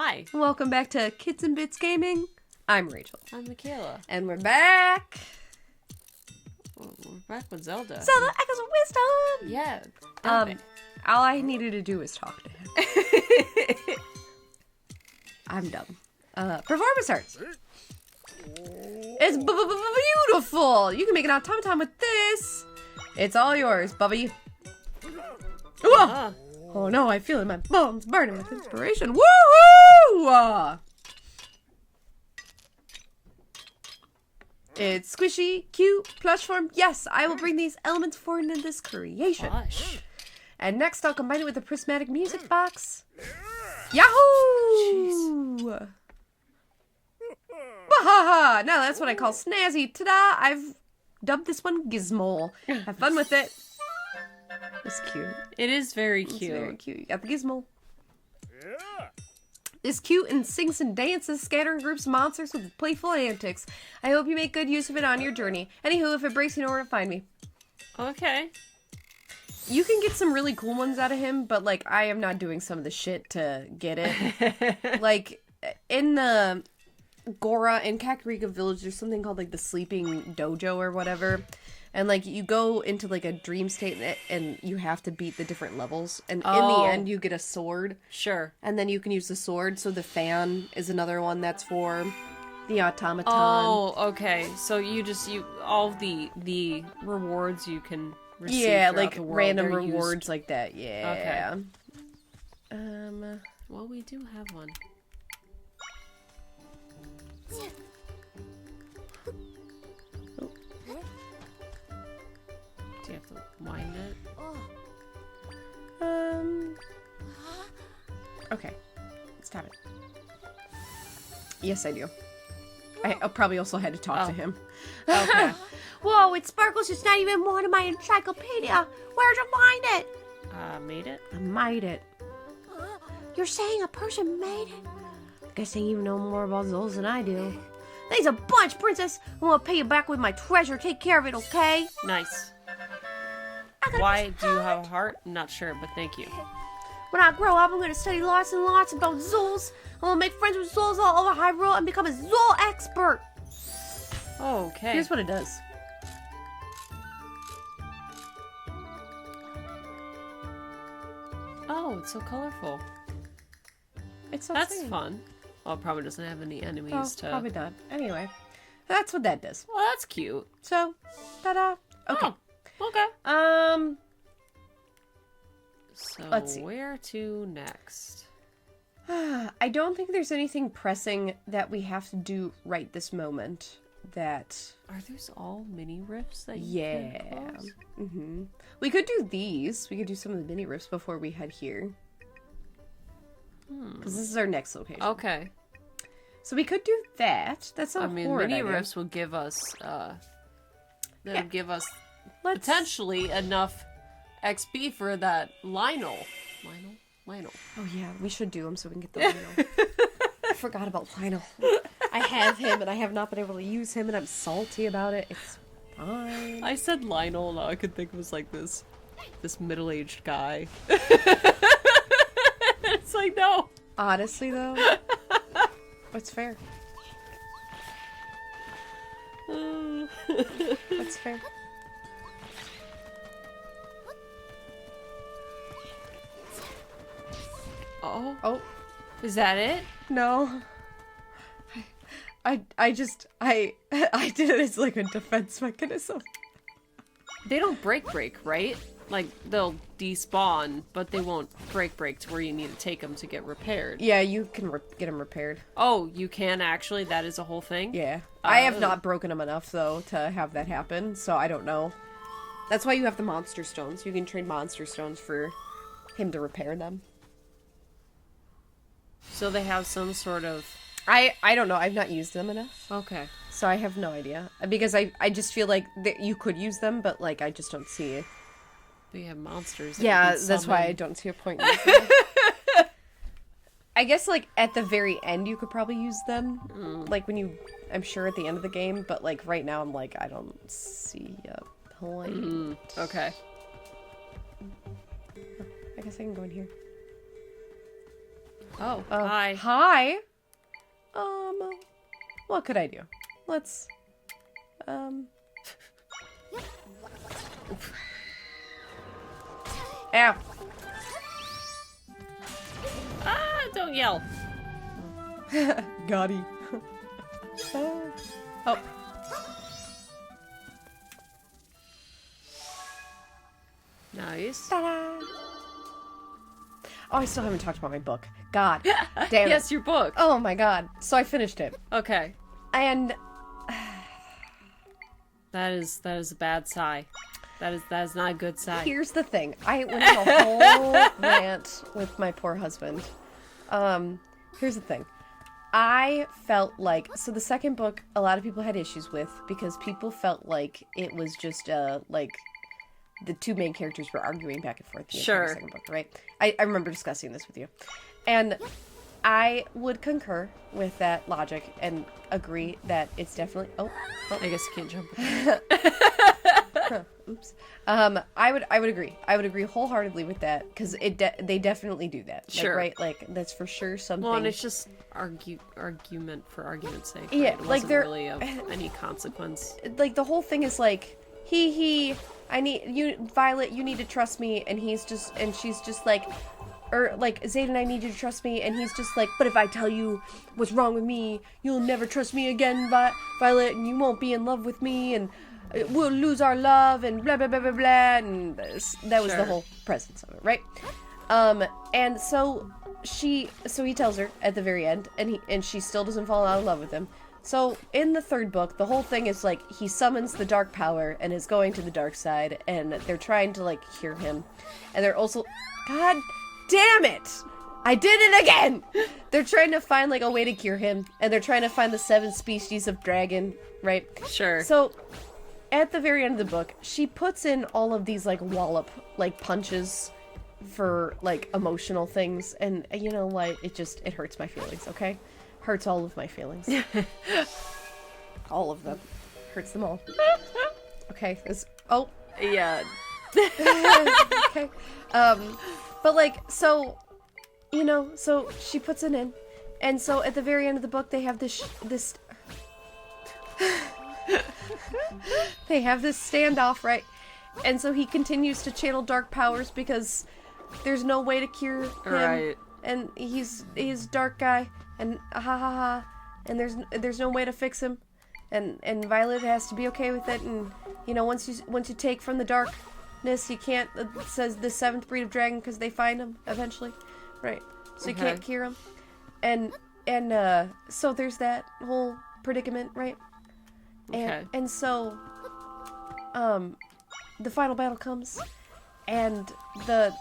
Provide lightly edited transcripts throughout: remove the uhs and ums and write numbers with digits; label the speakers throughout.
Speaker 1: Hi.
Speaker 2: Welcome back to Kids and Bits Gaming. I'm Rachel.
Speaker 1: I'm Mikayla.
Speaker 2: And we're back.
Speaker 1: We're back with Zelda.
Speaker 2: Zelda Echoes of Wisdom!
Speaker 1: Yeah.
Speaker 2: All I needed to do was talk to him. I'm dumb. Performance starts. It's beautiful! You can make an automaton with this. It's all yours, Bubby. Oh no, I feel it in my bones burning with inspiration. Woohoo! It's squishy, cute, plush form. Yes, I will bring these elements forward into this creation.
Speaker 1: Plush.
Speaker 2: And next I'll combine it with a prismatic music box. Yahoo! Bahaha! Now that's what I call snazzy. Ta-da! I've dubbed this one Gizmo. Have fun with it. It's cute.
Speaker 1: It is very cute.
Speaker 2: It's very cute. You got the Gizmo. It's cute and sings and dances, scattering groups of monsters with playful antics. I hope you make good use of it on your journey. Anywho, if it breaks, you know where to find me.
Speaker 1: Okay.
Speaker 2: You can get some really cool ones out of him, but, like, I am not doing some of the shit to get it. Like, in the Gora and Kakariko Village, there's something called, like, the Sleeping Dojo or whatever. And, like, you go into, like, a dream state and you have to beat the different levels. And in the end, you get a sword.
Speaker 1: Sure.
Speaker 2: And then you can use the sword. So the fan is another one that's for the automaton.
Speaker 1: Oh, okay. So all the rewards you can receive.
Speaker 2: Yeah,
Speaker 1: throughout
Speaker 2: like
Speaker 1: the world,
Speaker 2: random
Speaker 1: they're
Speaker 2: rewards
Speaker 1: used.
Speaker 2: like that. Yeah.
Speaker 1: Okay. Well, we do have one. Do you have to wind it?
Speaker 2: Okay. Stop it. Yes, I do. I probably also had to talk to him.
Speaker 1: Okay.
Speaker 2: Whoa, it sparkles. It's not even one of my encyclopedia. Where'd you find it?
Speaker 1: Made it?
Speaker 2: I made it. You're saying a person made it? Guessing you know more about those than I do. Thanks a bunch, princess. I'm gonna pay you back with my treasure. Take care of it, okay?
Speaker 1: Nice. Why do you have a heart? I'm not sure, but thank you.
Speaker 2: When I grow up, I'm gonna study lots and lots about Zols. I'm gonna make friends with Zols all over Hyrule and become a Zol expert.
Speaker 1: Okay.
Speaker 2: Here's what it does.
Speaker 1: Oh, it's so colorful. That's fun. Well, it probably doesn't have any enemies to...
Speaker 2: Probably not. Anyway, that's what that does.
Speaker 1: Well, that's cute.
Speaker 2: So, ta-da. Okay.
Speaker 1: Oh, okay. So,
Speaker 2: let's see.
Speaker 1: Where to next?
Speaker 2: I don't think there's anything pressing that we have to do right this moment. That...
Speaker 1: Are those all mini rifts that you can close?
Speaker 2: Mm-hmm. We could do these. We could do some of the mini rifts before we head here. Because this is our next location.
Speaker 1: Okay.
Speaker 2: So we could do that. That's not
Speaker 1: mini
Speaker 2: idea.
Speaker 1: rifts will give us, potentially enough XP for that Lionel. Lionel.
Speaker 2: Oh yeah, we should do them so we can get the Lionel. I forgot about Lionel. I have him and I have not been able to use him and I'm salty about it. It's fine.
Speaker 1: I said Lionel and all I could think was like this middle-aged guy. It's like, no.
Speaker 2: Honestly though, what's fair? What's fair?
Speaker 1: Oh. Is that it?
Speaker 2: No. I did it as like a defense mechanism.
Speaker 1: They don't break, right? Like, they'll despawn, but they won't break to where you need to take them to get repaired.
Speaker 2: Yeah, you can get them repaired.
Speaker 1: Oh, you can actually? That is a whole thing?
Speaker 2: Yeah. I have not broken them enough, though, to have that happen, so I don't know. That's why you have the monster stones. You can trade monster stones for him to repair them.
Speaker 1: So they have some sort of...
Speaker 2: I don't know. I've not used them enough.
Speaker 1: Okay.
Speaker 2: So I have no idea. Because I just feel like that you could use them, but, like, I just don't see it.
Speaker 1: We have monsters.
Speaker 2: Yeah, that's why I don't see a point in using them. I guess, like, at the very end you could probably use them. Like, when you... I'm sure at the end of the game, but, like, right now I'm like, I don't see a point.
Speaker 1: Okay.
Speaker 2: I guess I can go in here.
Speaker 1: Oh, hi.
Speaker 2: Hi. What could I do? Let's, Ow.
Speaker 1: Ah, don't yell.
Speaker 2: Gotti. Oh.
Speaker 1: Nice.
Speaker 2: Ta-da. Oh, I still haven't talked about my book. God damn it.
Speaker 1: Yes, your book.
Speaker 2: Oh my god. So I finished it.
Speaker 1: Okay.
Speaker 2: And
Speaker 1: That is a bad sigh. That is not a good sigh.
Speaker 2: here's the thing. I went on a whole rant with my poor husband. Here's the thing. I felt like, so the second book, a lot of people had issues with because people felt like it was just, like, the two main characters were arguing back and forth the entire second book, right? I remember discussing this with you. And I would concur with that logic and agree that it's definitely... Oh.
Speaker 1: I guess you can't jump.
Speaker 2: Oops. I would agree. I would agree wholeheartely with that because they definitely do that.
Speaker 1: Sure.
Speaker 2: Like, right? Like that's for sure something.
Speaker 1: Well, and it's just argument for argument's sake.
Speaker 2: Yeah,
Speaker 1: right? It
Speaker 2: like
Speaker 1: wasn't
Speaker 2: they're
Speaker 1: really of any consequence.
Speaker 2: like the whole thing is like I need you, Violet. You need to trust me, and she's just like. Or, like, Zayden, I need you to trust me, and he's just like, but if I tell you what's wrong with me, you'll never trust me again, Violet, and you won't be in love with me, and we'll lose our love, and blah, blah, blah, blah, blah, and that was the whole presence of it, right? And so he tells her at the very end, and she still doesn't fall out of love with him. So, in the third book, the whole thing is, like, he summons the dark power and is going to the dark side, and they're trying to, like, cure him. And they're also... God damn it! I did it again! They're trying to find, like, a way to cure him, and they're trying to find the 7 species of dragon, right?
Speaker 1: Sure.
Speaker 2: So, at the very end of the book, she puts in all of these, like, wallop, like, punches for, like, emotional things, and you know what? It hurts my feelings, okay? Hurts all of my feelings. All of them. Hurts them all. Okay, oh.
Speaker 1: Yeah.
Speaker 2: Okay. But like, so, you know, so she puts it in, and so at the very end of the book, they have this they have this standoff, right? And so he continues to channel dark powers because there's no way to cure him,
Speaker 1: Right.
Speaker 2: and he's a dark guy, and and there's no way to fix him, and Violet has to be okay with it, and you know, once you take from the dark. You can't, it says the 7th breed of dragon because they find him eventually, right? So you can't cure him, and so there's that whole predicament, right? And so the final battle comes, and the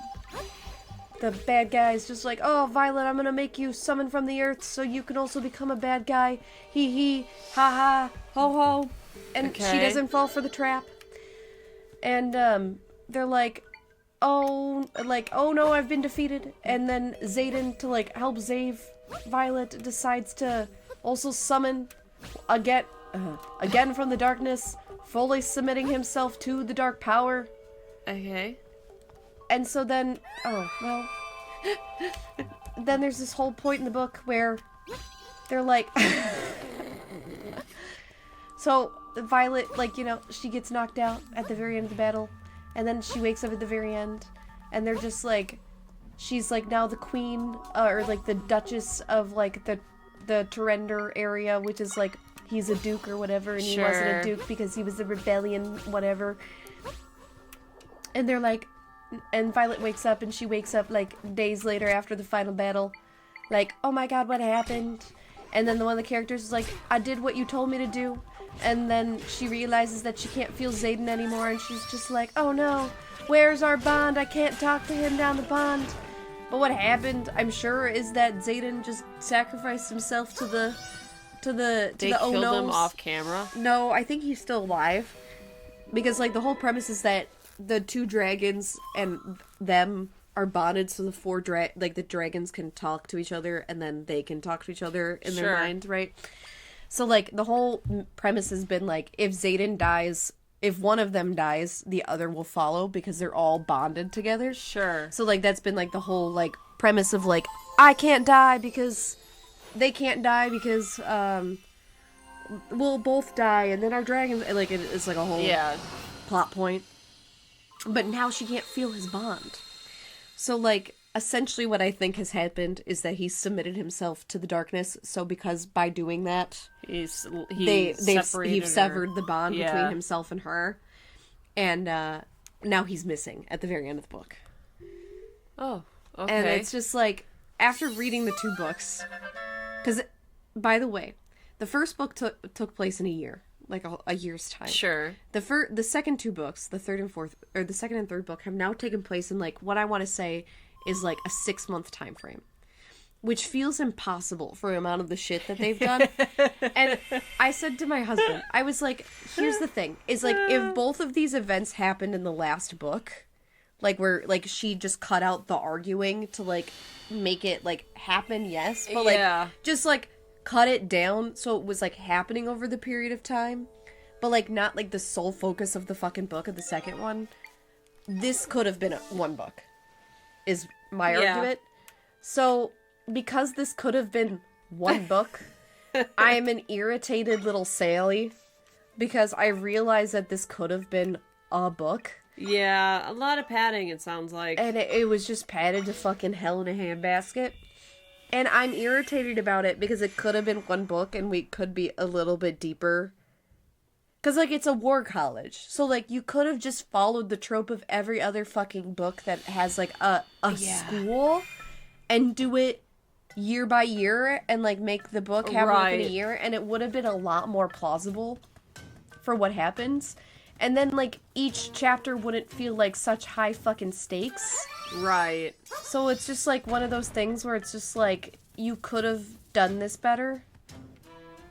Speaker 2: bad guy is just like, oh, Violet, I'm gonna make you summon from the earth so you can also become a bad guy. Hee ha ha, ho ho, and she doesn't fall for the trap. And they're like, oh no, I've been defeated. And then Zayden, to like help save Violet, decides to also summon again from the darkness, fully submitting himself to the dark power.
Speaker 1: Okay.
Speaker 2: And so then, then there's this whole point in the book where they're like, so Violet, like, you know, she gets knocked out at the very end of the battle, and then she wakes up at the very end, and they're just like, she's like now the queen, or like the duchess of like the Turender area, which is like, he's a duke or whatever, and he wasn't a duke because he was a rebellion, whatever. And they're like, and Violet wakes up, and she wakes up like days later after the final battle, like, oh my god, what happened? And then one of the characters is like, I did what you told me to do. And then she realizes that she can't feel Zayden anymore, and she's just like, oh no, where's our bond? I can't talk to him down the pond. But what happened, I'm sure, is that Zayden just sacrificed himself to the
Speaker 1: They killed him off camera?
Speaker 2: No, I think he's still alive. Because, like, the whole premise is that the 2 dragons and them are bonded, so the 4 the dragons can talk to each other, and then they can talk to each other in their mind, right? So, like, the whole premise has been, like, if Zayden dies, if one of them dies, the other will follow because they're all bonded together.
Speaker 1: Sure.
Speaker 2: So, like, that's been, like, the whole, like, premise of, like, I can't die because they can't die because we'll both die, and then our dragon, like, it's like a whole plot point. But now she can't feel his bond. So, like, essentially what I think has happened is that he submitted himself to the darkness, so because by doing that, they've severed the bond between himself and her, and now he's missing at the very end of the book.
Speaker 1: Oh, okay.
Speaker 2: And it's just like, after reading the 2 books, because, by the way, the first book took place in a year, like a year's time.
Speaker 1: Sure.
Speaker 2: The second 2 books, the third and fourth, or the second and third book, have now taken place in, like, what I want to say is like a 6-month time frame, which feels impossible for the amount of the shit that they've done. And I said to my husband, I was like, here's the thing, is like, if both of these events happened in the last book, like, where, like, she just cut out the arguing to, like, make it, like, happen, yes, but, like, just, like, cut it down so it was, like, happening over the period of time, but, like, not, like, the sole focus of the fucking book of the second one. This could have been one book, is my argument. So, because this could have been one book, I am an irritated little Sally, because I realize that this could have been a book.
Speaker 1: Yeah, a lot of padding, it sounds like.
Speaker 2: And it was just padded to fucking hell in a handbasket. And I'm irritated about it because it could have been one book and we could be a little bit deeper. Because, like, it's a war college. So, like, you could have just followed the trope of every other fucking book that has, like, a school and do it year by year and, like, make the book happen within a year. And it would have been a lot more plausible for what happens. And then, like, each chapter wouldn't feel like such high fucking stakes.
Speaker 1: Right.
Speaker 2: So it's just, like, one of those things where it's just, like, you could have done this better.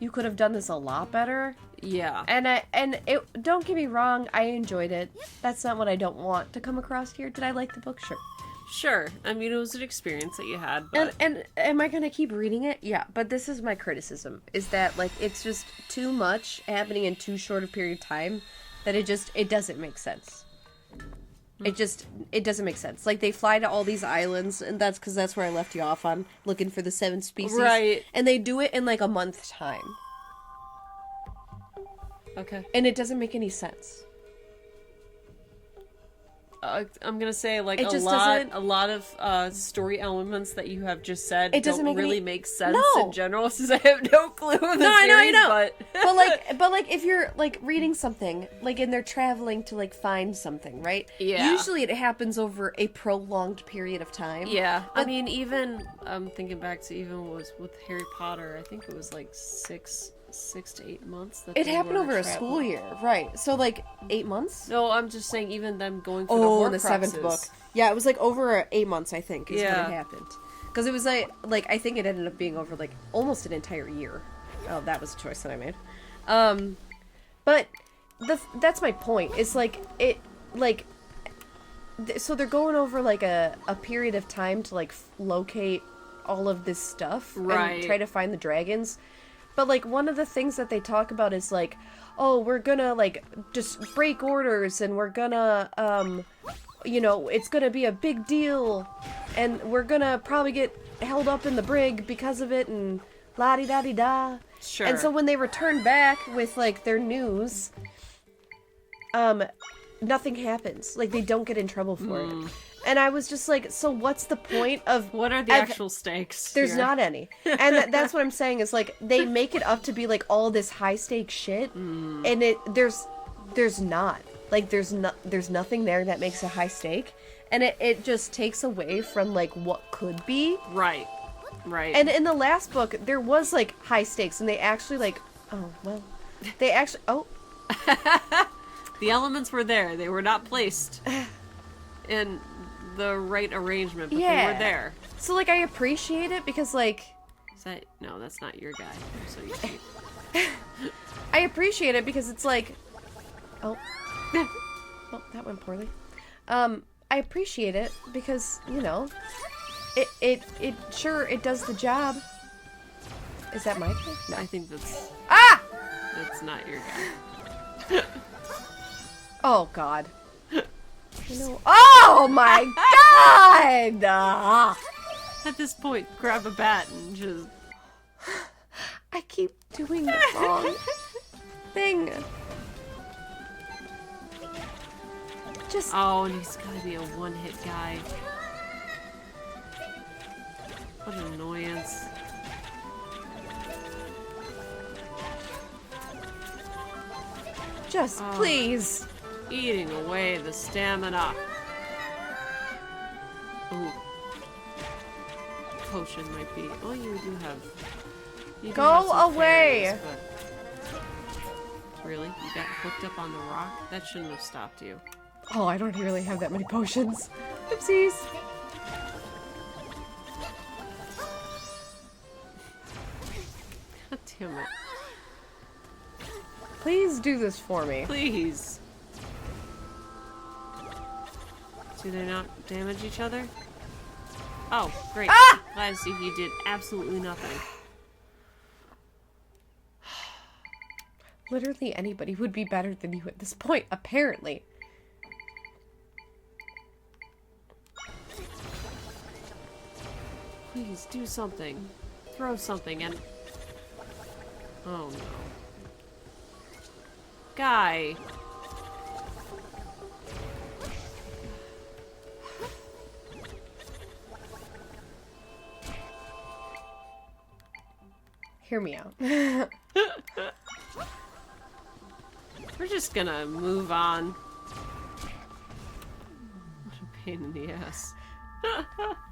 Speaker 2: You could have done this a lot better.
Speaker 1: Yeah.
Speaker 2: And it, don't get me wrong, I enjoyed it. That's not what I don't want to come across here. Did I like the book? Sure.
Speaker 1: Sure. I mean, it was an experience that you had, but...
Speaker 2: And am I gonna keep reading it? Yeah, but this is my criticism. Is that, like, it's just too much happening in too short a period of time that it doesn't make sense. It doesn't make sense. Like, they fly to all these islands, and that's because that's where I left you off on, looking for the 7 species.
Speaker 1: Right.
Speaker 2: And they do it in, like, a month's time.
Speaker 1: Okay.
Speaker 2: And it doesn't make any sense.
Speaker 1: I'm gonna say, like,
Speaker 2: It
Speaker 1: a
Speaker 2: just
Speaker 1: lot of story elements that you have just said don't really make sense in general, since I have no clue of the series,
Speaker 2: I know.
Speaker 1: But...
Speaker 2: but like if you're like reading something, like, and they're traveling to like find something, right?
Speaker 1: Yeah.
Speaker 2: Usually it happens over a prolonged period of time.
Speaker 1: Yeah. But, I mean, even I'm thinking back to even was with Harry Potter. I think it was like 6 to 8 months. That
Speaker 2: it happened over a school year, right? So like 8 months.
Speaker 1: No, I'm just saying even them going for the Horcruxes.
Speaker 2: The 7th book. Yeah, it was like over 8 months, I think, is when it happened. Because it was like I think it ended up being over like almost an entire year. Oh, that was a choice that I made. But that's my point. It's like so they're going over like a period of time to like locate all of this stuff and try to find the dragons. But, like, one of the things that they talk about is, like, oh, we're gonna, like, just break orders, and we're gonna, you know, it's gonna be a big deal, and we're gonna probably get held up in the brig because of it, and la-di-da-di-da.
Speaker 1: Sure.
Speaker 2: And so when they return back with, like, their news, nothing happens. Like, they don't get in trouble for it. And I was just like, so what's the point of...
Speaker 1: What are the actual stakes?
Speaker 2: There's not any. And that's what I'm saying, is like, they make it up to be like all this high-stakes shit, and there's not. Like, there's nothing there that makes a high stake, and it just takes away from, like, what could be.
Speaker 1: Right.
Speaker 2: And in the last book, there was, like, high stakes, and they actually, like... Oh, well... They actually... Oh.
Speaker 1: The elements were there. They were not placed in the right arrangement, but they were there.
Speaker 2: So, like, I appreciate it because, like...
Speaker 1: Is that... No, that's not your guy. So you keep...
Speaker 2: I appreciate it because it's like... Oh. Oh, that went poorly. I appreciate it because, you know, it does the job. Is that my guy? No.
Speaker 1: I think that's...
Speaker 2: Ah!
Speaker 1: That's not your guy.
Speaker 2: Oh, God. You know, oh my God!
Speaker 1: At this point, grab a bat and just...
Speaker 2: I keep doing the wrong thing. Just...
Speaker 1: Oh, and he's gotta be a one-hit guy. What an annoyance.
Speaker 2: Just please.
Speaker 1: Eating away the stamina. Ooh. Potion might be... Oh, you do have... You do
Speaker 2: Go
Speaker 1: have some
Speaker 2: away!
Speaker 1: fairies, but... Really? You got hooked up on the rock? That shouldn't have stopped you.
Speaker 2: Oh, I don't really have that many potions. Oopsies.
Speaker 1: God damn it.
Speaker 2: Please do this for me.
Speaker 1: Please. Do they not damage each other? Oh, great.
Speaker 2: Ah!
Speaker 1: Glad to see you did absolutely nothing.
Speaker 2: Literally anybody would be better than you at this point, apparently.
Speaker 1: Please, do something. Throw something and... Oh, no. Guy.
Speaker 2: Hear me out.
Speaker 1: We're just gonna move on. What a pain in the ass.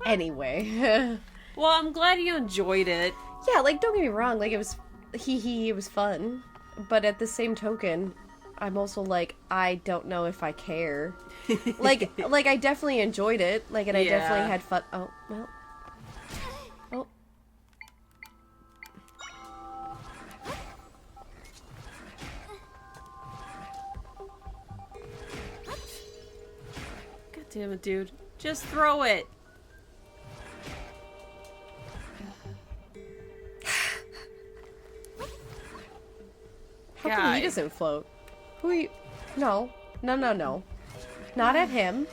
Speaker 2: Anyway.
Speaker 1: Well, I'm glad you enjoyed it.
Speaker 2: Yeah, like, don't get me wrong, like, it was it was fun. But at the same token, I'm also like, I don't know if I care. like, I definitely enjoyed it. Like, and I definitely had fun. Oh, well. Oh.
Speaker 1: God damn it, dude. Just throw it.
Speaker 2: How come he doesn't float? Who are you? No. No, no, no. Not at him.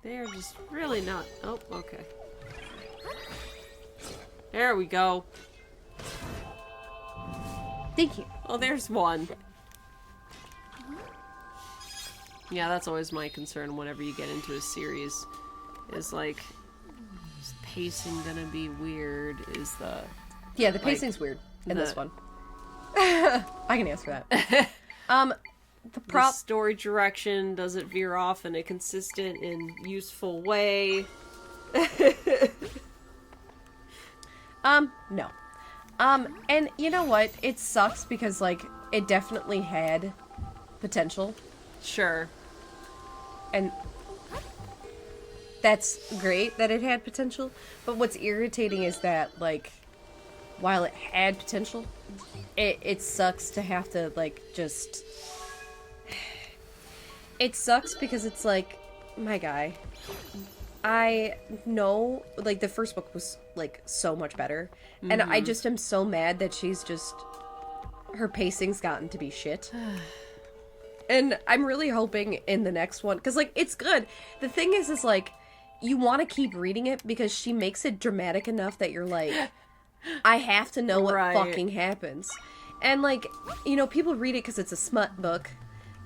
Speaker 1: They're just really not... Oh, okay. There we go.
Speaker 2: Thank you.
Speaker 1: Oh, there's one. Yeah, that's always my concern whenever you get into a series. Is like... Is pacing gonna be weird? Is the...
Speaker 2: Yeah, the pacing's weird in this one. I can answer that. The
Speaker 1: story direction, does it veer off in a consistent and useful way?
Speaker 2: No. And you know what? It sucks because, like, it definitely had potential.
Speaker 1: Sure.
Speaker 2: And that's great that it had potential. But what's irritating is that, like, while it had potential, it sucks to have to, like, just... It sucks because it's like, my guy, I know, like, the first book was, like, so much better. Mm-hmm. And I just am so mad that she's just... Her pacing's gotten to be shit. And I'm really hoping in the next one, because, like, it's good. The thing is, like, you want to keep reading it because she makes it dramatic enough that you're like, I have to know what fucking happens. And, like, you know, people read it because it's a smut book.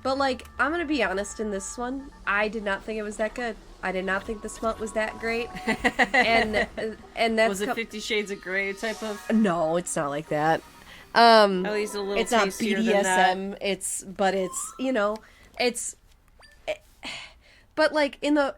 Speaker 2: But, like, I'm gonna be honest in this one, I did not think it was that good. I did not think the smut was that great. and that's...
Speaker 1: Was it 50 Shades of Grey type of...
Speaker 2: No, it's not like that.
Speaker 1: At least a little
Speaker 2: it's not
Speaker 1: tastier
Speaker 2: BDSM,
Speaker 1: than that.
Speaker 2: it's, you know, but, like, in the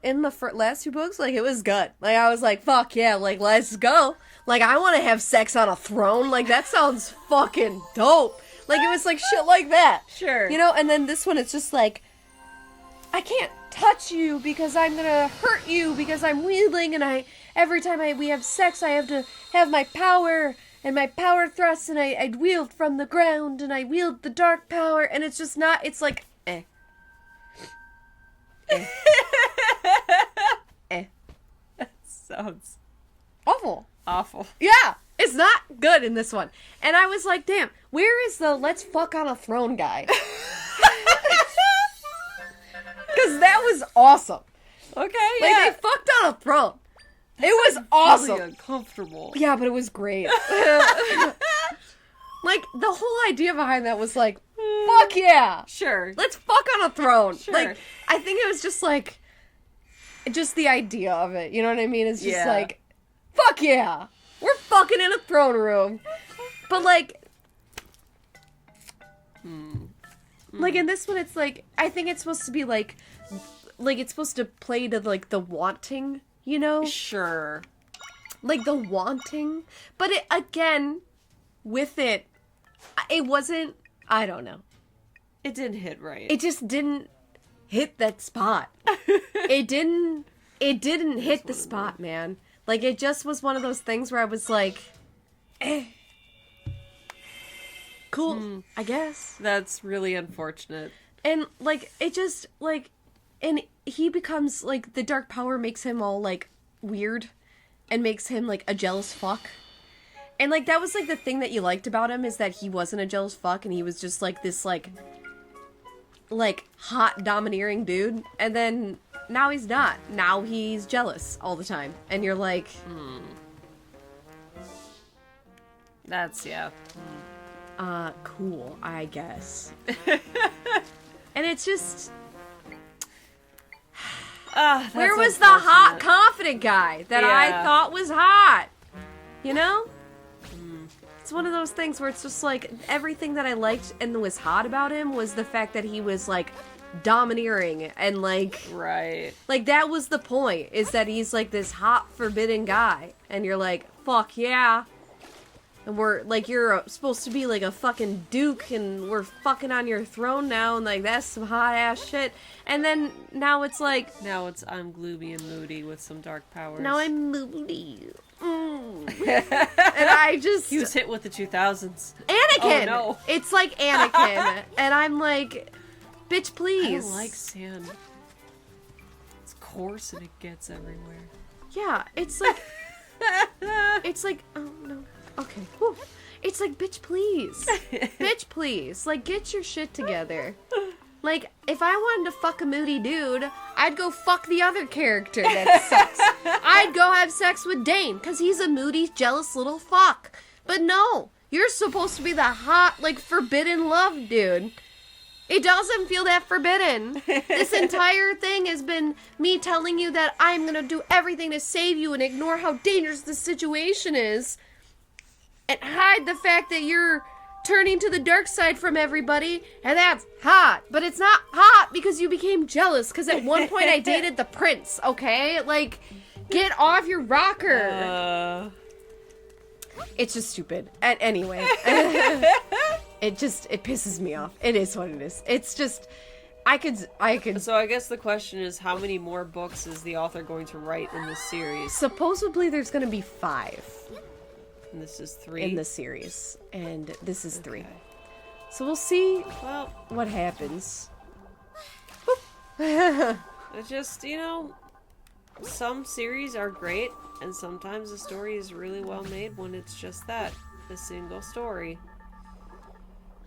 Speaker 2: last two books, like, it was good. Like, I was like, fuck yeah, like, let's go. Like, I want to have sex on a throne. Like, that sounds fucking dope. Like, it was, like, shit like that.
Speaker 1: Sure.
Speaker 2: You know, and then this one, it's just like, I can't touch you because I'm gonna hurt you because I'm wielding and every time we have sex, I have to have my power and my power thrusts and I wield from the ground and I wield the dark power and it's just not, it's like, eh.
Speaker 1: That sounds
Speaker 2: awful.
Speaker 1: awful.
Speaker 2: Yeah, it's not good in this one. And I was like, damn, where is the let's fuck on a throne guy? Because was awesome.
Speaker 1: Okay,
Speaker 2: Like,
Speaker 1: yeah.
Speaker 2: they fucked on a throne. It was awesome.
Speaker 1: Really uncomfortable.
Speaker 2: Yeah, but it was great. Like, the whole idea behind that was like, fuck yeah.
Speaker 1: Sure.
Speaker 2: Let's fuck on a throne.
Speaker 1: Sure.
Speaker 2: Like, I think it was just like, just the idea of it. You know what I mean? It's just like, fuck yeah. We're fucking in a throne room. But like, like in this one, it's like, I think it's supposed to be like it's supposed to play to like the wanting, you know?
Speaker 1: Sure.
Speaker 2: Like the wanting. But it, again, with it wasn't, I don't know.
Speaker 1: It didn't hit right.
Speaker 2: It just didn't hit that spot. It didn't hit the spot, man. Like, it just was one of those things where I was like, cool, I guess.
Speaker 1: That's really unfortunate.
Speaker 2: And, like, it just, like, and he becomes, like, the dark power makes him all, like, weird and makes him, like, a jealous fuck. And, like, that was, like, the thing that you liked about him is that he wasn't a jealous fuck and he was just, like, this, like, hot, domineering dude. And then now he's not. Now he's jealous all the time. And you're like...
Speaker 1: That's, yeah.
Speaker 2: Cool, I guess. And it's just... Where was the hot, confident guy that I thought was hot? You know? It's one of those things where it's just like, everything that I liked and was hot about him was the fact that he was, like, domineering and, like...
Speaker 1: Right.
Speaker 2: Like, that was the point, is that he's, like, this hot, forbidden guy. And you're like, fuck yeah. And we're, like, you're supposed to be, like, a fucking duke, and we're fucking on your throne now, and, like, that's some hot-ass shit. And then, now it's like...
Speaker 1: Now it's, I'm gloomy and moody with some dark powers.
Speaker 2: Now I'm moody. And I just...
Speaker 1: He was hit with the 2000s.
Speaker 2: Anakin!
Speaker 1: Oh, no.
Speaker 2: It's like Anakin. And I'm like, bitch, please.
Speaker 1: I don't like sand. It's coarse and it gets everywhere.
Speaker 2: Yeah, it's like... it's like, oh, no. Okay. Whew. It's like, bitch, please. Bitch, please. Like, get your shit together. Like, if I wanted to fuck a moody dude, I'd go fuck the other character that sucks. I'd go have sex with Dane, because he's a moody, jealous little fuck. But no, you're supposed to be the hot, like, forbidden love dude. It doesn't feel that forbidden. This entire thing has been me telling you that I'm gonna do everything to save you and ignore how dangerous the situation is. And hide the fact that you're turning to the dark side from everybody, and that's hot. But it's not hot because you became jealous, because at one point I dated the prince, okay? Like, get off your rocker. It's just stupid. And anyway, it pisses me off. It is what it is. It's just, I could.
Speaker 1: So I guess the question is, how many more books is the author going to write in this series?
Speaker 2: Supposedly there's going to be 5.
Speaker 1: And this is 3?
Speaker 2: In the series. And this is 3. So we'll see what happens.
Speaker 1: It's just, you know, some series are great, and sometimes a story is really well made when it's just that, a single story.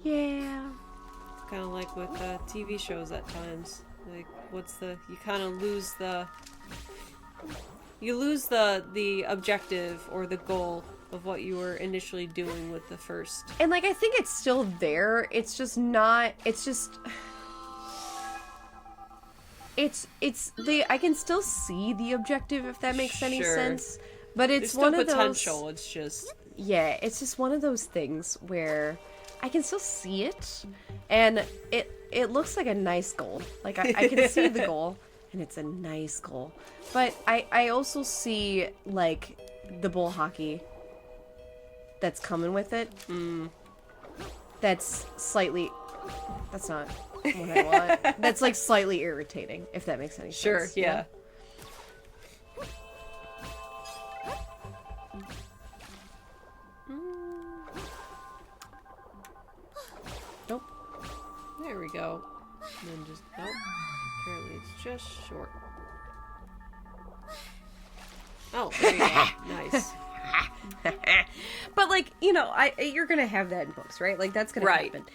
Speaker 2: Yeah.
Speaker 1: Kind of like with TV shows at times. Like, you kind of lose the objective or the goal of what you were initially doing with the first.
Speaker 2: And, like, I think it's still there. It's just not... It's just... I can still see the objective, if that makes any sense. But it's one of those...
Speaker 1: There's still potential, it's just...
Speaker 2: Yeah, it's just one of those things where I can still see it, and it looks like a nice goal. Like, I can see the goal, and it's a nice goal. But I also see, like, the bull hockey that's coming with it. That's not what I want. That's, like, slightly irritating, if that makes any sense.
Speaker 1: Sure, yeah.
Speaker 2: Nope.
Speaker 1: There we go. And then just, nope. Apparently it's just short. Oh, there you go. Nice.
Speaker 2: But, like, you know, you're gonna have that in books, right? Like, that's gonna happen.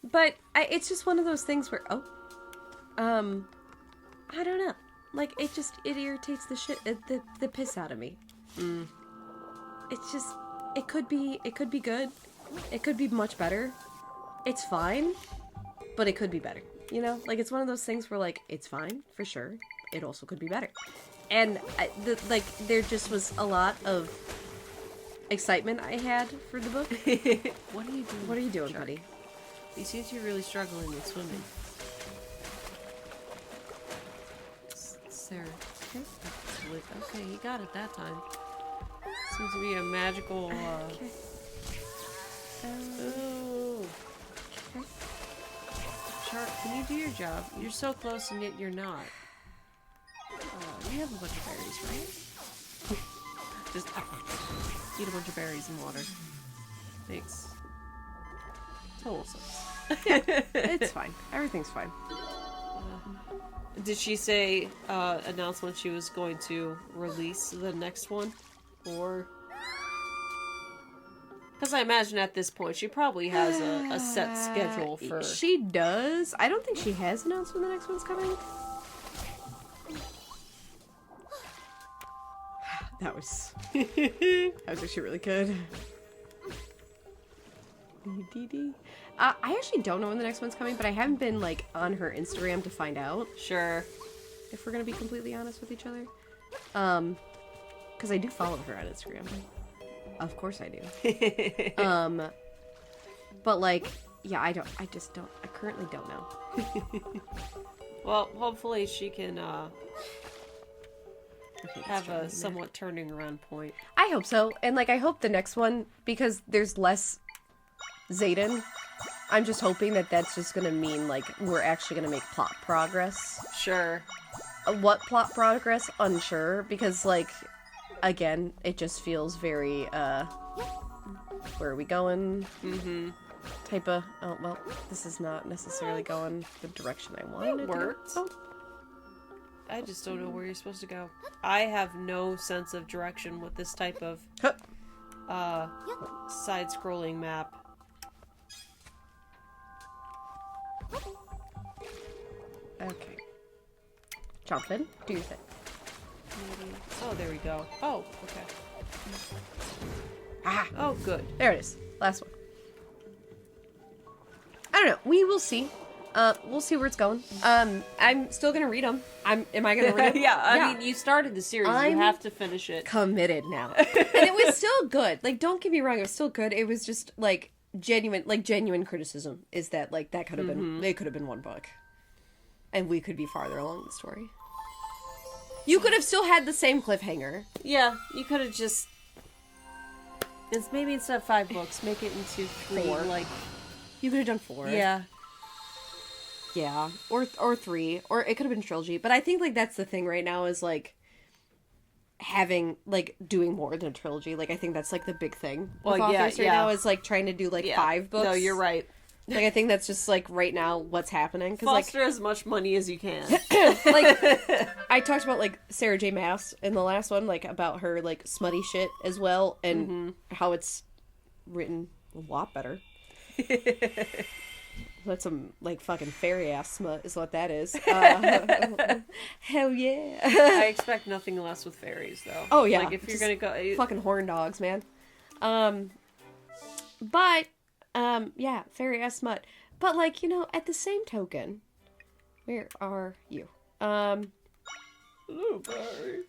Speaker 2: But it's just one of those things where, I I don't know. Like, it irritates the shit, the piss out of me. It's just, it could be good. It could be much better. It's fine, but it could be better. You know? Like, it's one of those things where, like, it's fine, for sure. It also could be better. And, there just was a lot of excitement I had for the book.
Speaker 1: What are you doing?
Speaker 2: What are you doing, buddy?
Speaker 1: You seem to be really struggling with swimming. Sarah. Okay, he got it that time. Seems to be a magical,
Speaker 2: Okay.
Speaker 1: Ooh.
Speaker 2: Okay.
Speaker 1: Shark, can you do your job? You're so close and yet you're not. You have a bunch of berries, right? Just eat a bunch of berries and water. Thanks. Total sense.
Speaker 2: It's fine. Everything's fine.
Speaker 1: Did she say, announce when she was going to release the next one? Or... Because I imagine at this point she probably has a set schedule for...
Speaker 2: She does. I don't think she has announced when the next one's coming. That was actually really good. I actually don't know when the next one's coming, but I haven't been, like, on her Instagram to find out.
Speaker 1: Sure.
Speaker 2: If we're gonna be completely honest with each other. Because I do follow her on Instagram. Of course I do. But, like, yeah, I currently don't know.
Speaker 1: Well, hopefully she can, have a somewhat turning around point.
Speaker 2: I hope so. And, like, I hope the next one, because there's less Zayden, I'm just hoping that that's just gonna mean, like, we're actually gonna make plot progress.
Speaker 1: Sure.
Speaker 2: What plot progress? Unsure. Because, like, again, it just feels very, where are we going?
Speaker 1: Mm-hmm.
Speaker 2: Type of, oh, well, this is not necessarily going the direction I wanted
Speaker 1: It worked.
Speaker 2: to go.
Speaker 1: I just don't know where you're supposed to go. I have no sense of direction with this type of side-scrolling map.
Speaker 2: Okay. Jump in. Do your thing.
Speaker 1: Maybe. Oh, there we go. Oh, okay.
Speaker 2: Ah!
Speaker 1: Oh, good.
Speaker 2: There it is. Last one. I don't know. We will see. We'll see where it's going. I'm still gonna read them. Am I gonna read them?
Speaker 1: Yeah, I mean, you started the series. You have to finish it.
Speaker 2: Committed now. And it was still good. Like, don't get me wrong, it was still good. It was just, like, genuine criticism is that, like, that could have been, it could have been one book. And we could be farther along the story. You could have still had the same cliffhanger.
Speaker 1: Yeah, you could have just... It's maybe instead of 5 books, make it into 3.
Speaker 2: 4.
Speaker 1: Like,
Speaker 2: You could have done 4.
Speaker 1: yeah.
Speaker 2: Yeah. Or 3. Or it could have been trilogy. But I think, like, that's the thing right now is, like, having, like, doing more than a trilogy. Like, I think that's, like, the big thing with authors right now is, like, trying to do, like, 5 books.
Speaker 1: No, you're right.
Speaker 2: Like, I think that's just, like, right now what's happening. Cause,
Speaker 1: Foster as much money as you can.
Speaker 2: like, I talked about, like, Sarah J. Maas in the last one, like, about her, like, smutty shit as well, and how it's written a lot better. That's some, like, fucking fairy-ass smut is what that is. Hell yeah.
Speaker 1: I expect nothing less with fairies, though.
Speaker 2: Oh, yeah.
Speaker 1: Like, if you're gonna go...
Speaker 2: Fucking horn dogs, man. Yeah, fairy-ass smut. But, like, you know, at the same token, where are you?
Speaker 1: Lueburry.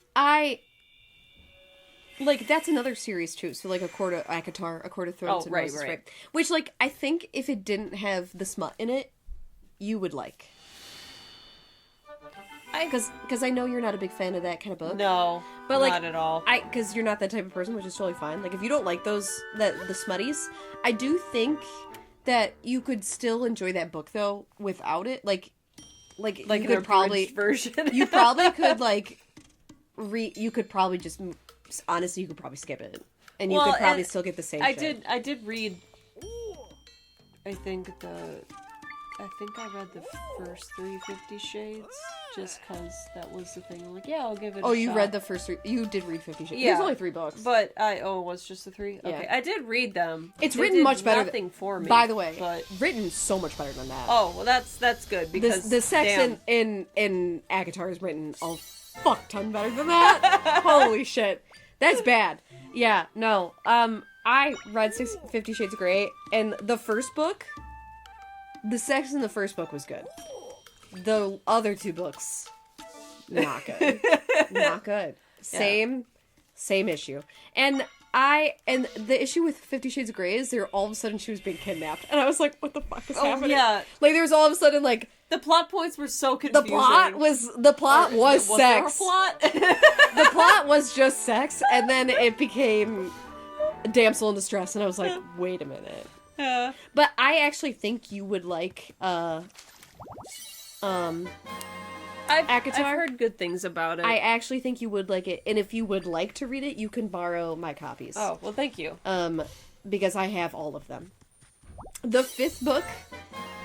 Speaker 2: Like, that's another series, too. So, like, A Court of ACOTAR, A Court of Thorns and Roses, right. Which, like, I think if it didn't have the smut in it, you would like. Because I know you're not a big fan of that kind of book.
Speaker 1: No,
Speaker 2: but, like,
Speaker 1: not at all.
Speaker 2: Because you're not that type of person, which is totally fine. Like, if you don't like the smutties, I do think that you could still enjoy that book, though, without it. Like you could probably...
Speaker 1: version.
Speaker 2: You probably could, like... You could probably just... Honestly, you could probably skip it. And you could probably still get the same shit.
Speaker 1: I did read... I think I think I read the first 350 Shades, just because that was the thing. I'm like, yeah, I'll give it a shot.
Speaker 2: Oh, you read the first three? You did read 50 Shades.
Speaker 1: Yeah.
Speaker 2: There's only 3 books.
Speaker 1: But it was just the 3?
Speaker 2: Yeah.
Speaker 1: Okay, I did read them.
Speaker 2: It's
Speaker 1: They
Speaker 2: written
Speaker 1: did
Speaker 2: much better.
Speaker 1: nothing for me.
Speaker 2: By the way,
Speaker 1: but
Speaker 2: written so much better than that.
Speaker 1: oh, well, that's good, because
Speaker 2: the sex
Speaker 1: damn.
Speaker 2: in ACOTAR is written a fuck ton better than that. Holy shit. That's bad. Yeah, no. I read 50 Shades of Grey, and the first book, the sex in the first book was good. The other 2 books, not good. Not good. Same issue. And the issue with 50 Shades of Grey is all of a sudden she was being kidnapped. And I was like, what the fuck is happening?
Speaker 1: Yeah.
Speaker 2: Like, there was all of a sudden, like...
Speaker 1: The plot points were so confusing.
Speaker 2: The plot was sex.
Speaker 1: There a plot?
Speaker 2: The plot was just sex, and then it became damsel in distress, and I was like, wait a minute.
Speaker 1: Yeah.
Speaker 2: But I actually think you would like,
Speaker 1: I've
Speaker 2: ACOTAR?
Speaker 1: heard good things about it.
Speaker 2: I actually think you would like it, and if you would like to read it, you can borrow my copies.
Speaker 1: Oh, well, thank you.
Speaker 2: Because I have all of them. The 5th book,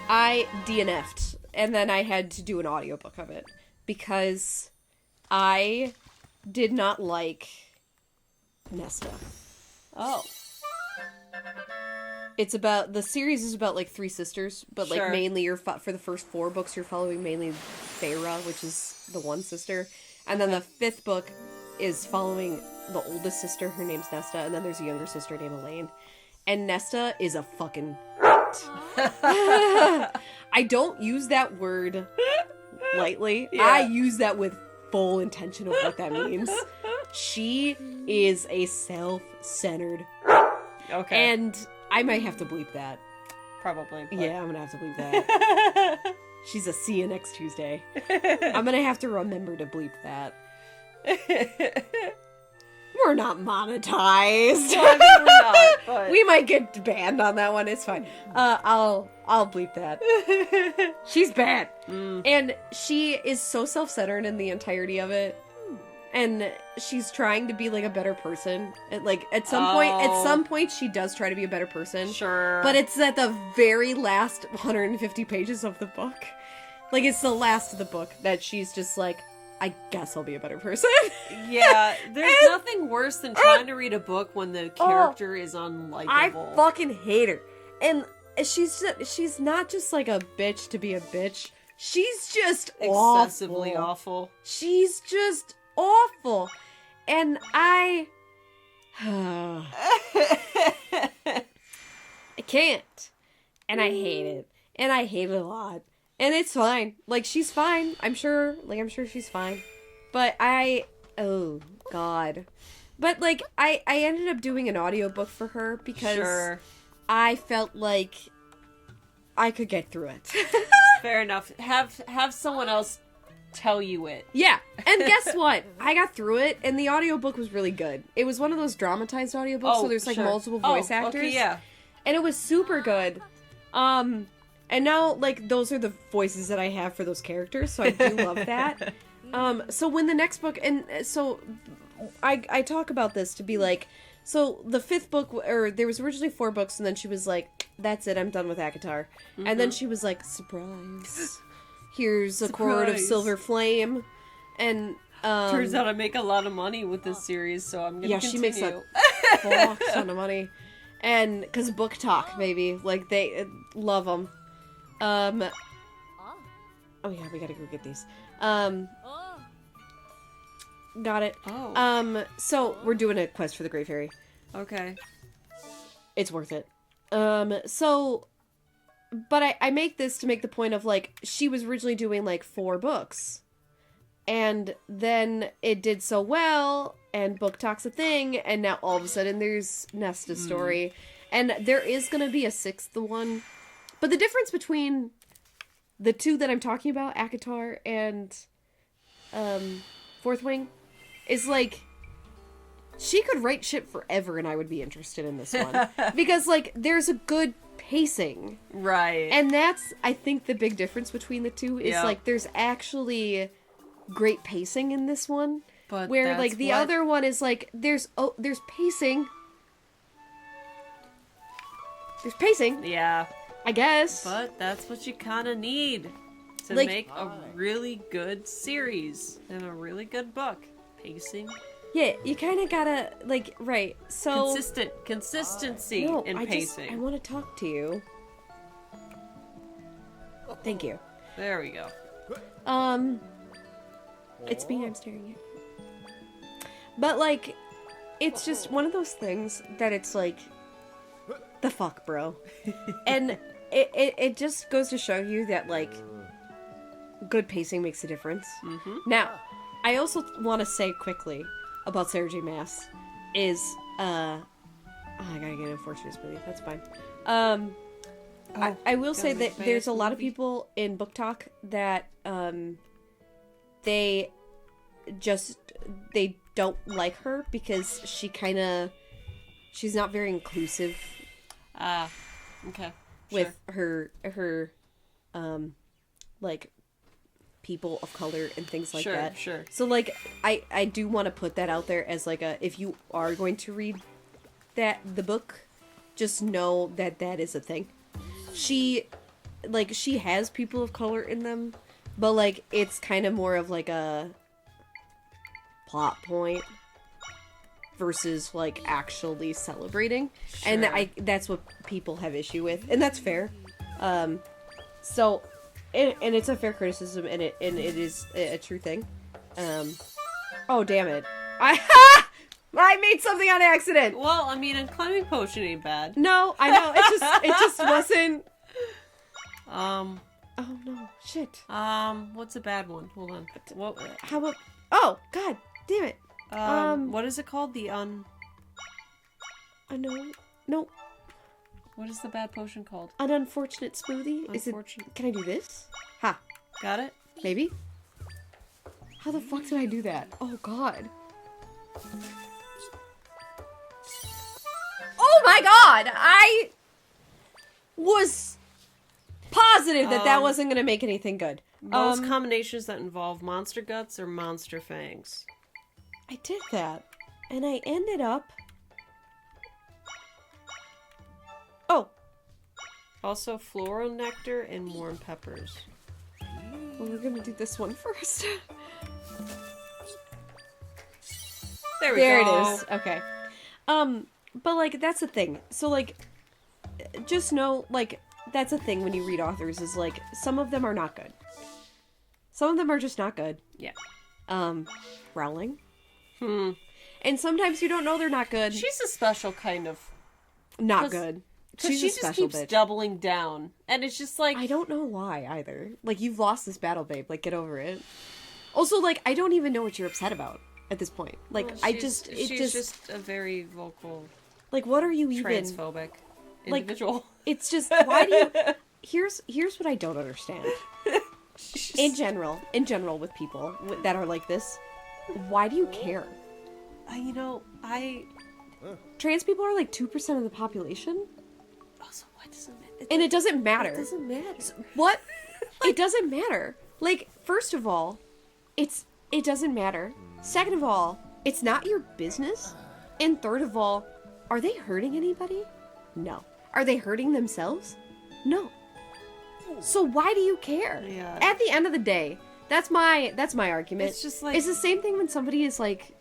Speaker 2: I DNF'd, and then I had to do an audiobook of it, because I did not like Nesta.
Speaker 1: Oh.
Speaker 2: It's about, the series is about, like, 3 sisters, but, like,
Speaker 1: Sure.
Speaker 2: mainly for the first 4 books, you're following mainly Feyre, which is the one sister, and then the 5th book is following the oldest sister, her name's Nesta, and then there's a younger sister named Elaine, and Nesta is a fucking I don't use that word lightly.
Speaker 1: Yeah.
Speaker 2: I use that with full intention of what that means. She is a self-centered.
Speaker 1: Okay.
Speaker 2: And I might have to bleep that.
Speaker 1: Probably. But...
Speaker 2: Yeah, I'm gonna have to bleep that. She's a see you next Tuesday. I'm gonna have to remember to bleep that. We're not monetized.
Speaker 1: Well, I mean, we're not, but...
Speaker 2: We might get banned on that one. It's fine. I'll bleep that. She's bad. And she is so self-centered in the entirety of it. And she's trying to be like a better person. And, like, at some point she does try to be a better person.
Speaker 1: Sure.
Speaker 2: But it's at the very last 150 pages of the book. Like, it's the last of the book that she's just like, I guess I'll be a better person.
Speaker 1: Yeah, there's nothing worse than trying to read a book when the character is unlikable.
Speaker 2: I fucking hate her. And she's not just like a bitch to be a bitch. She's just
Speaker 1: excessively awful.
Speaker 2: She's just awful. And I can't. And I hate it. And I hate it a lot. And it's fine. Like, she's fine. I'm sure she's fine. But oh, God. But, like, I ended up doing an audiobook for her because I felt like I could get through it.
Speaker 1: Fair enough. Have someone else tell you it.
Speaker 2: Yeah. And guess what? I got through it, and the audiobook was really good. It was one of those dramatized audiobooks, so there's, like, multiple voice actors.
Speaker 1: Okay, yeah.
Speaker 2: And it was super good. And now, like, those are the voices that I have for those characters, so I do love that. So when the next book, and so I talk about this to be like, so the 5th book, or there was originally 4 books, and then she was like, that's it, I'm done with ACOTAR. Mm-hmm. And then she was like, surprise. Here's a cord of silver flame. And,
Speaker 1: turns out I make a lot of money with this series, so I'm gonna continue.
Speaker 2: She makes a fuck ton of money. And, cause book talk, baby. Like, they love them. Oh yeah, we gotta go get these. Got it.
Speaker 1: Oh.
Speaker 2: So we're doing a quest for the Grey Fairy.
Speaker 1: Okay.
Speaker 2: It's worth it. So, but I make this to make the point of, like, she was originally doing, like, 4 books. And then it did so well, and book talk's a thing, and now all of a sudden there's Nesta's story. And there is gonna be a 6th one. But the difference between the 2 that I'm talking about, ACOTAR and Fourth Wing, is like, she could write shit forever and I would be interested in this one. Because, like, there's a good pacing.
Speaker 1: Right.
Speaker 2: And that's, I think, the big difference between the 2 is, like, there's actually great pacing in this one.
Speaker 1: But
Speaker 2: where, like, the other one is, like, there's pacing. There's pacing.
Speaker 1: Yeah.
Speaker 2: I guess.
Speaker 1: But that's what you kind of need to
Speaker 2: Like-
Speaker 1: make a really good series and a really good book. Pacing.
Speaker 2: Yeah, you kind of gotta, like, right, so...
Speaker 1: Consistency
Speaker 2: No,
Speaker 1: in
Speaker 2: I
Speaker 1: pacing.
Speaker 2: I want to talk to you. Thank you.
Speaker 1: There we go.
Speaker 2: It's me I'm staring at. But, like, it's just one of those things that it's like, the fuck, bro. And it just goes to show you that, like, good pacing makes a difference.
Speaker 1: Mm-hmm.
Speaker 2: Now, I also want to say quickly about Sarah J. Maas is, oh, I gotta get an unfortunate smoothie. That's fine. I will say that there's a lot of people in Book Talk that, they don't like her because she's not very inclusive
Speaker 1: Okay.
Speaker 2: with her like people of color and things like that.
Speaker 1: Sure.
Speaker 2: So like I do want to put that out there as like if you are going to read the book, just know that is a thing. She has people of color in them, but like it's kind of more of like a plot point versus like actually celebrating.
Speaker 1: Sure.
Speaker 2: And that's what people have issue with, and that's fair. So and it's a fair criticism, and it is a true thing. Oh damn it. I made something on accident.
Speaker 1: Well, I mean, a climbing potion ain't bad.
Speaker 2: No, I know. It just wasn't.
Speaker 1: Oh
Speaker 2: no, shit.
Speaker 1: What's a bad one? Hold on. What?
Speaker 2: How about? Oh God, damn it.
Speaker 1: What is it called?
Speaker 2: No.
Speaker 1: What is the bad potion called?
Speaker 2: An unfortunate smoothie.
Speaker 1: Unfortunate.
Speaker 2: Can I do this? Ha.
Speaker 1: Got it?
Speaker 2: Maybe. How the fuck did I do that? Oh God. Oh my God! I was positive that wasn't gonna make anything good.
Speaker 1: Most combinations that involve monster guts or monster fangs.
Speaker 2: I did that, and I ended up. Oh.
Speaker 1: Also, floral nectar and warm peppers.
Speaker 2: Well, we're gonna do this one first.
Speaker 1: There we
Speaker 2: There
Speaker 1: go.
Speaker 2: it is. Okay. But like that's the thing. So like, just know like that's a thing when you read authors is like some of them are not good. Some of them are just not good.
Speaker 1: Yeah.
Speaker 2: Rowling. And sometimes you don't know they're not good.
Speaker 1: She's a special kind of.
Speaker 2: Not good.
Speaker 1: Because
Speaker 2: She's
Speaker 1: she
Speaker 2: a
Speaker 1: just
Speaker 2: special
Speaker 1: keeps
Speaker 2: bitch.
Speaker 1: doubling down. And it's just like...
Speaker 2: I don't know why, either. Like, you've lost this battle, babe. Like, get over it. Also, like, I don't even know what you're upset about at this point. Like,
Speaker 1: well,
Speaker 2: she's
Speaker 1: just a very vocal...
Speaker 2: Like, what are you even...
Speaker 1: Transphobic individual.
Speaker 2: Like, it's just, why do you... Here's what I don't understand. In general with people that are like this, why do you care? Trans people are like 2% of the population?
Speaker 1: Also, what does it matter?
Speaker 2: And it doesn't matter.
Speaker 1: It doesn't matter.
Speaker 2: What? It doesn't matter. Like, first of all, it doesn't matter. Second of all, it's not your business. And third of all, are they hurting anybody? No. Are they hurting themselves? No. So why do you care?
Speaker 1: Yeah.
Speaker 2: At the end of the day, that's my argument.
Speaker 1: It's just like...
Speaker 2: It's the same thing when somebody is like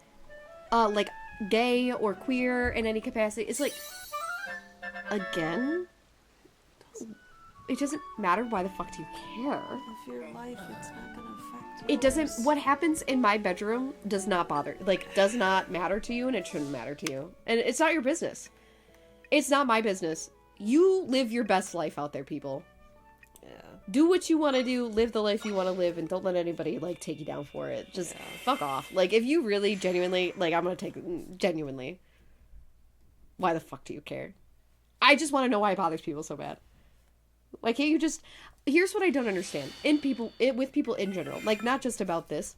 Speaker 2: gay or queer in any capacity. It's like, again, it doesn't matter. Why the fuck do you care?
Speaker 1: If your life, it's not gonna affect you.
Speaker 2: It doesn't. What happens in my bedroom does not bother. Like, does not matter to you, and it shouldn't matter to you. And it's not your business. It's not my business. You live your best life out there, people.
Speaker 1: Yeah.
Speaker 2: Do what you want to do. Live the life you want to live, and don't let anybody like take you down for it. Just fuck off. Like, if you really genuinely like, I'm gonna take genuinely. Why the fuck do you care? I just want to know why it bothers people so bad. Why can't you just... Here's what I don't understand. With people in general. Like, not just about this.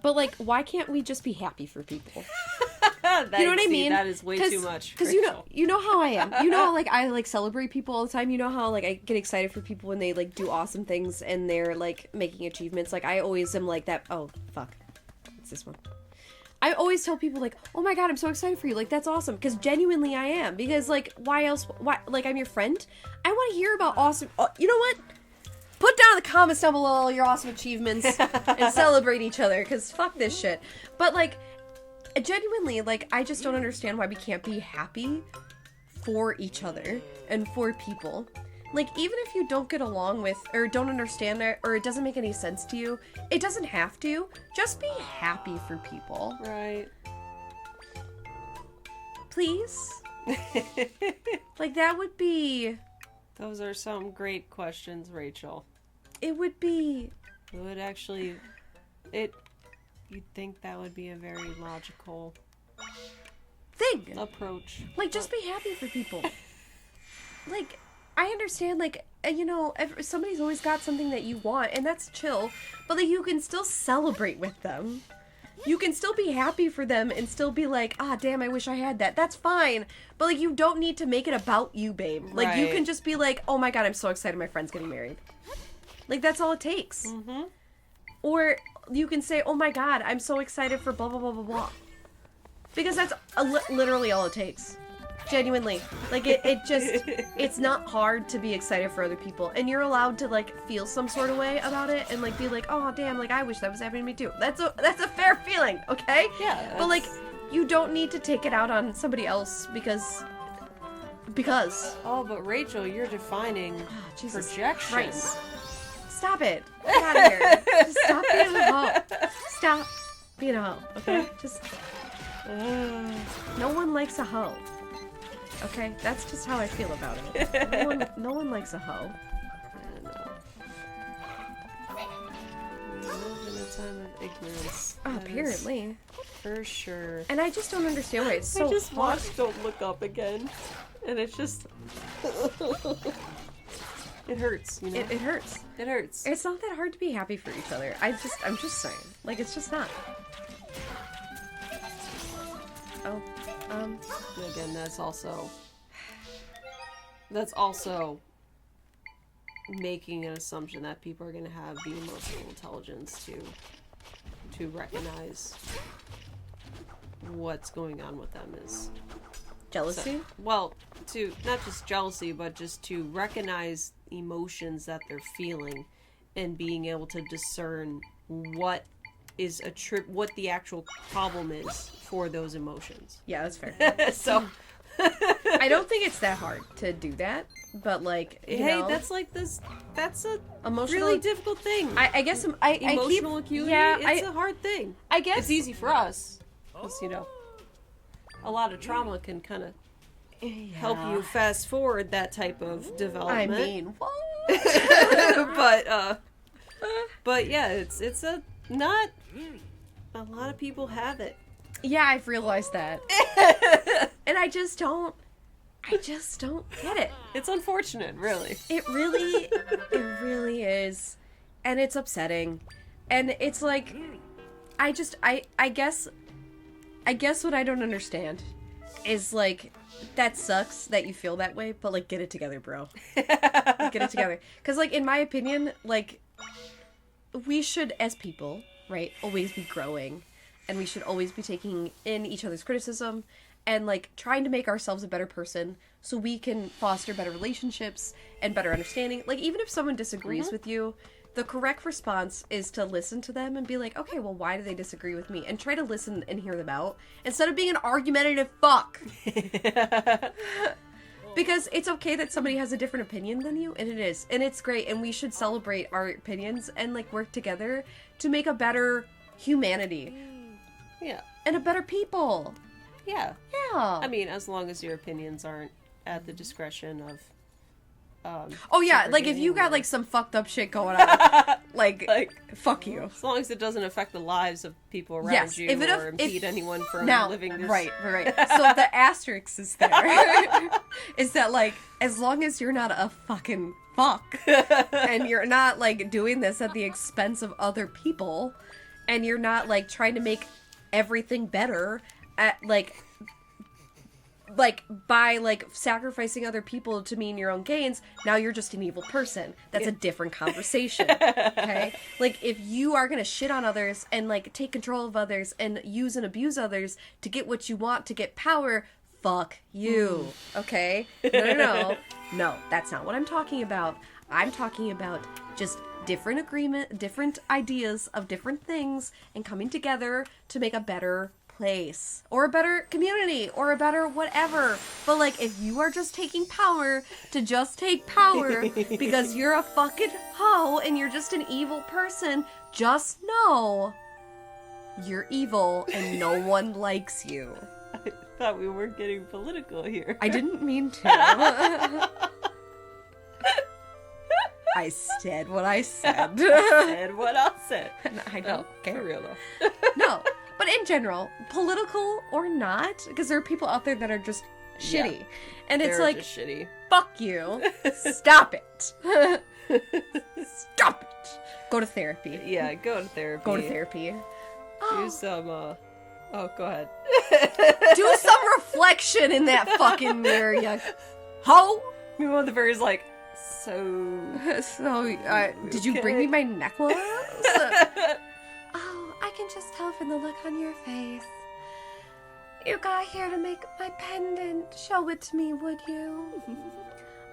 Speaker 2: But, like, why can't we just be happy for people? You know what I mean?
Speaker 1: That is way too much.
Speaker 2: Because you know how I am. You know how, like, I, like, celebrate people all the time. You know how, like, I get excited for people when they, like, do awesome things and they're, like, making achievements. Like, I always am like that. Oh, fuck. It's this one. I always tell people, like, oh my god, I'm so excited for you. Like, that's awesome. Because genuinely I am. Because, like, why else? Why? Like, I'm your friend. want to hear about awesome... you know what? Put down in the comments down below all your awesome achievements and celebrate each other, because fuck this shit. But, like, genuinely, like, I just don't understand why we can't be happy for each other and for people. Like, even if you don't get along with, or don't understand it, or it doesn't make any sense to you, it doesn't have to. Just be happy for people.
Speaker 1: Right.
Speaker 2: Please? Like, that would be...
Speaker 1: Those are some great questions, Rachel.
Speaker 2: It would be...
Speaker 1: It would actually... You'd think that would be a very logical...
Speaker 2: thing.
Speaker 1: Approach.
Speaker 2: Like, just be happy for people. Like, I understand, like, you know, somebody's always got something that you want, and that's chill, but, like, you can still celebrate with them. You can still be happy for them and still be like, ah, damn, I wish I had that. That's fine. But, like, you don't need to make it about you, babe. Like,
Speaker 1: right.
Speaker 2: You can just be like, oh my god, I'm so excited my friend's getting married. Like, that's all it takes.
Speaker 1: Mm-hmm.
Speaker 2: Or you can say, oh my god, I'm so excited for blah, blah, blah, blah, blah. Because that's literally all it takes. Genuinely. Like, it just, it's not hard to be excited for other people. And you're allowed to, like, feel some sort of way about it and, like, be like, oh, damn, like, I wish that was happening to me, too. That's a fair feeling, okay?
Speaker 1: Yeah.
Speaker 2: But, like, you don't need to take it out on somebody else because...
Speaker 1: Oh, but Rachel, you're defining
Speaker 2: Jesus
Speaker 1: projections.
Speaker 2: Christ. Stop it. Get out of here. Just stop being a hoe. Stop being a hoe, okay? Just... No one likes a hoe. Okay? That's just how I feel about it. No one likes a hoe.
Speaker 1: We live in a time of ignorance.
Speaker 2: Oh,
Speaker 1: That
Speaker 2: apparently.
Speaker 1: is for sure.
Speaker 2: And I just don't understand why it's so
Speaker 1: I just
Speaker 2: hard.
Speaker 1: watched Don't Look Up again. And it's just... It hurts, you know?
Speaker 2: It hurts.
Speaker 1: It hurts.
Speaker 2: It's not that hard to be happy for each other. I'm just saying. Like, it's just not. Oh,
Speaker 1: Again, that's also making an assumption that people are going to have the emotional intelligence to recognize what's going on with them is
Speaker 2: jealousy?
Speaker 1: To not just jealousy, but just to recognize emotions that they're feeling and being able to discern what is what the actual problem is for those emotions.
Speaker 2: Yeah, that's fair.
Speaker 1: So
Speaker 2: I don't think it's that hard to do that, but like, you know,
Speaker 1: that's like this. That's a
Speaker 2: emotional,
Speaker 1: really difficult thing.
Speaker 2: I guess
Speaker 1: Emotional acuity.
Speaker 2: Yeah,
Speaker 1: it's a hard thing.
Speaker 2: I guess
Speaker 1: It's easy for us, because you know, a lot of trauma can kind of help you fast forward that type of development.
Speaker 2: I mean, what?
Speaker 1: but yeah, it's a not a lot of people have it.
Speaker 2: Yeah, I've realized that. And I just don't get it.
Speaker 1: It's unfortunate, really.
Speaker 2: It really is. And it's upsetting. And it's like, I guess what I don't understand is like, that sucks that you feel that way, but like, get it together, bro. Get it together. Because like, in my opinion, like, we should, as people, right, always be growing. And we should always be taking in each other's criticism and, like, trying to make ourselves a better person so we can foster better relationships and better understanding. Like, even if someone disagrees with you, the correct response is to listen to them and be like, okay, well, why do they disagree with me? And try to listen and hear them out instead of being an argumentative fuck. Because it's okay that somebody has a different opinion than you, and it is. And it's great, and we should celebrate our opinions and, like, work together to make a better humanity.
Speaker 1: Yeah.
Speaker 2: And a better people.
Speaker 1: Yeah.
Speaker 2: Yeah.
Speaker 1: I mean, as long as your opinions aren't at the discretion of
Speaker 2: oh yeah, like if you got like some fucked up shit going on, like fuck you.
Speaker 1: As long as it doesn't affect the lives of people around
Speaker 2: yes,
Speaker 1: you
Speaker 2: if it
Speaker 1: or impede anyone from living this.
Speaker 2: Right. So the asterisk is there. Is that like, as long as you're not a fucking fuck and you're not like doing this at the expense of other people and you're not like trying to make everything better at like by like sacrificing other people to mean your own gains, now you're just an evil person. That's a different conversation. Okay? Like if you are gonna shit on others and like take control of others and use and abuse others to get what you want, to get power, fuck you. Okay? No. No, that's not what I'm talking about. I'm talking about just different ideas of different things and coming together to make a better place or a better community or a better whatever. But like, if you are just taking power to just take power because you're a fucking hoe and you're just an evil person, just know you're evil and no one likes you.
Speaker 1: I thought we weren't getting political here.
Speaker 2: I didn't mean to. I said what I said.
Speaker 1: Said what I said.
Speaker 2: And I don't care.
Speaker 1: For real though.
Speaker 2: No, but in general, political or not, because there are people out there that are just shitty. And it's
Speaker 1: They're
Speaker 2: like,
Speaker 1: just shitty.
Speaker 2: fuck you. Stop it. Stop it. Go to therapy.
Speaker 1: Yeah, go to therapy.
Speaker 2: Go to therapy.
Speaker 1: Do some, oh, go ahead.
Speaker 2: Do some reflection in that fucking mirror, you hoe.
Speaker 1: One of the fairies like, so...
Speaker 2: Did you bring me my necklace? Oh, I can just tell from the look on your face. You got here to make my pendant. Show it to me, would you?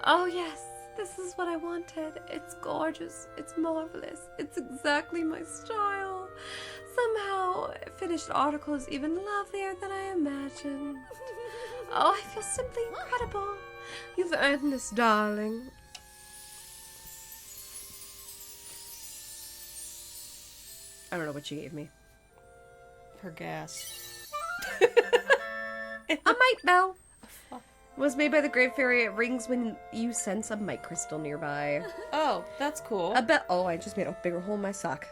Speaker 2: Oh, yes. This is what I wanted. It's gorgeous. It's marvelous. It's exactly my style. Somehow, finished article is even lovelier than I imagined. Oh, I feel simply incredible. You've earned this, darling. I don't know what you gave me.
Speaker 1: For gas.
Speaker 2: A mite bell. Was made by the Great Fairy. It rings when you sense a mite crystal nearby.
Speaker 1: Oh, that's cool.
Speaker 2: A bell. Oh, I just made a bigger hole in my sock.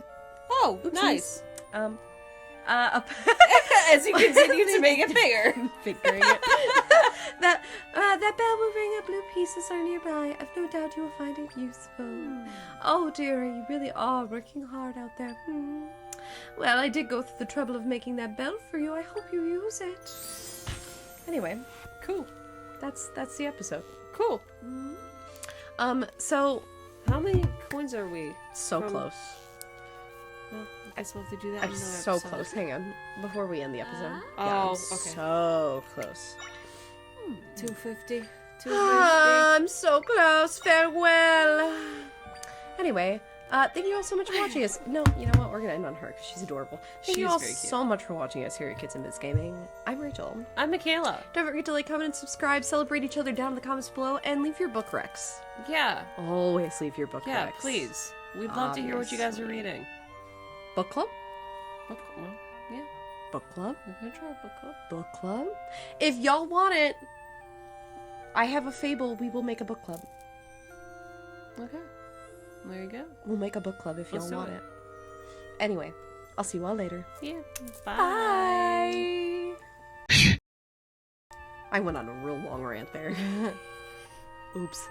Speaker 1: Oh,
Speaker 2: Oopsies.
Speaker 1: nice.
Speaker 2: As
Speaker 1: you continue to make it bigger.
Speaker 2: Figuring it. that bell will ring up. Blue pieces are nearby. I've no doubt you will find it useful. Oh dear, you really are working hard out there. Well, I did go through the trouble of making that bell for you. I hope you use it. Anyway,
Speaker 1: Cool.
Speaker 2: that's the episode.
Speaker 1: Cool.
Speaker 2: So
Speaker 1: How many coins are we?
Speaker 2: so
Speaker 1: From-
Speaker 2: close.
Speaker 1: Well, I guess we'll have to do that
Speaker 2: I'm
Speaker 1: in another
Speaker 2: so
Speaker 1: episode.
Speaker 2: close. Hang on, before we end the episode.
Speaker 1: Oh,
Speaker 2: I'm
Speaker 1: okay.
Speaker 2: so close.
Speaker 1: 250. 250.
Speaker 2: I'm so close. Farewell. Anyway, thank you all so much for watching us. No, you know what? We're gonna end on her because she's adorable. Thank you
Speaker 1: She's
Speaker 2: all
Speaker 1: very cute.
Speaker 2: so much for watching us here at Kids and Biz Gaming. I'm Rachel.
Speaker 1: I'm Mikayla.
Speaker 2: Don't forget to like, comment, and subscribe. Celebrate each other down in the comments below, and leave your book recs.
Speaker 1: Yeah.
Speaker 2: Always leave your book
Speaker 1: Yeah,
Speaker 2: recs.
Speaker 1: please. We'd love to hear what you guys are reading.
Speaker 2: Book club?
Speaker 1: Well, yeah.
Speaker 2: Book club?
Speaker 1: We're gonna try a book club.
Speaker 2: Book club? If y'all want it, I have a fable. We will make a book club.
Speaker 1: Okay. There you go.
Speaker 2: We'll make a book club if
Speaker 1: Let's
Speaker 2: y'all
Speaker 1: do
Speaker 2: want
Speaker 1: it.
Speaker 2: it. Anyway, I'll see you all later.
Speaker 1: Yeah.
Speaker 2: Bye. I went on a real long rant there. Oops.